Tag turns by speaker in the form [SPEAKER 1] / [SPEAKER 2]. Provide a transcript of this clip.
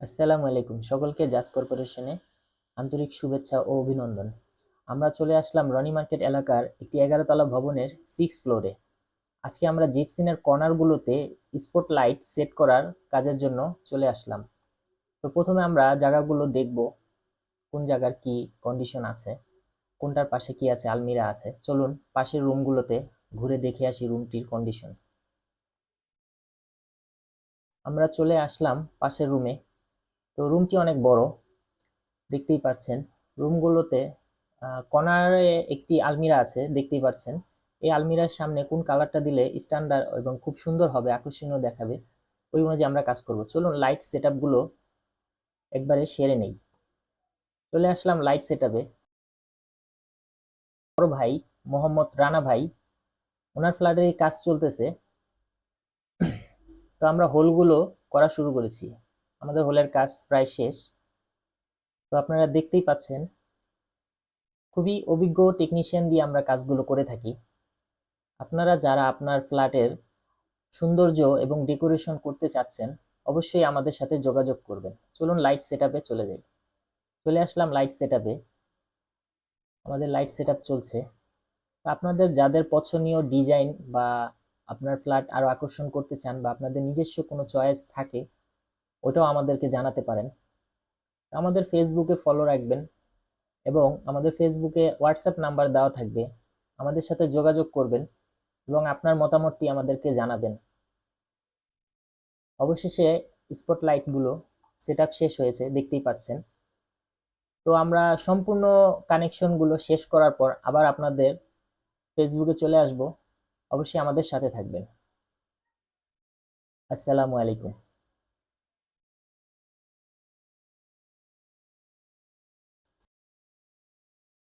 [SPEAKER 1] আসসালামু আলাইকুম, সকলকে জাজ কর্পোরেশনে আন্তরিক শুভেচ্ছা ও অভিনন্দন। আমরা চলে আসলাম রনি মার্কেট এলাকার একটি 11 তলা ভবনের 6 ফ্লোরে। আজকে আমরা জিপসিনের কর্নারগুলোতে স্পট লাইট সেট করার কাজের জন্য চলে আসলাম। তো প্রথমে আমরা জায়গাগুলো দেখব, কোন জায়গার কি কন্ডিশন আছে, কোনটার পাশে কি আছে, আলমিরা আছে। চলুন পাশের রুমগুলোতে ঘুরে দেখে আসি রুমটির কন্ডিশন। আমরা চলে আসলাম পাশের রুমে। তো রুমটি অনেক বড়, দেখতেই পাচ্ছেন। রুমগুলোতে কর্নারে একটি আলমিরা আছে, দেখতেই পাচ্ছেন। এই আলমিরার সামনে কোন কালারটা দিলে স্ট্যান্ডার্ড এবং খুব সুন্দর হবে, আকর্ষণীয় দেখাবে, ওই অনুযায়ী আমরা কাজ করব। চলুন লাইট সেট গুলো একবারে সেরে নেই। চলে আসলাম লাইট সেট আপে। বড় ভাই মোহাম্মদ রানা ভাই, ওনার ফ্ল্যাটের কাজ চলতেছে। তো আমরা হোলগুলো করা শুরু করেছি, আমাদের হোলের কাজ প্রায় শেষ। তো আপনারা দেখতেই পাচ্ছেন, খুবই অভিজ্ঞ টেকনিশিয়ান দিয়ে আমরা কাজগুলো করে থাকি। আপনারা যারা আপনার ফ্ল্যাটের সৌন্দর্য এবং ডেকোরেশন করতে চাচ্ছেন, অবশ্যই আমাদের সাথে যোগাযোগ করবেন। চলুন লাইট সেট আপে চলে যাই। চলে আসলাম লাইট সেট আপে। আমাদের লাইট সেট আপ চলছে। তো আপনাদের যাদের পছন্দনীয় ডিজাইন বা আপনার ফ্ল্যাট আরো আকর্ষণ করতে চান, বা আপনাদের নিজস্ব কোনো চয়েস থাকে, ওটাও আমাদেরকে জানাতে পারেন। আমাদের ফেসবুকে ফলো রাখবেন, এবং আমাদের ফেসবুকে হোয়াটসঅ্যাপ নাম্বার দেওয়া থাকবে। আমাদের সাথে যোগাযোগ করবেন এবং আপনার মতামতটি আমাদেরকে জানাবেন। অবশেষে স্পটলাইটগুলো সেট আপ শেষ হয়েছে, দেখতেই পাচ্ছেন। তো আমরা সম্পূর্ণ কানেকশনগুলো শেষ করার পর আবার আপনাদের ফেসবুকে চলে আসব। অবশ্যই আমাদের সাথে থাকবেন। আসসালামু আলাইকুম।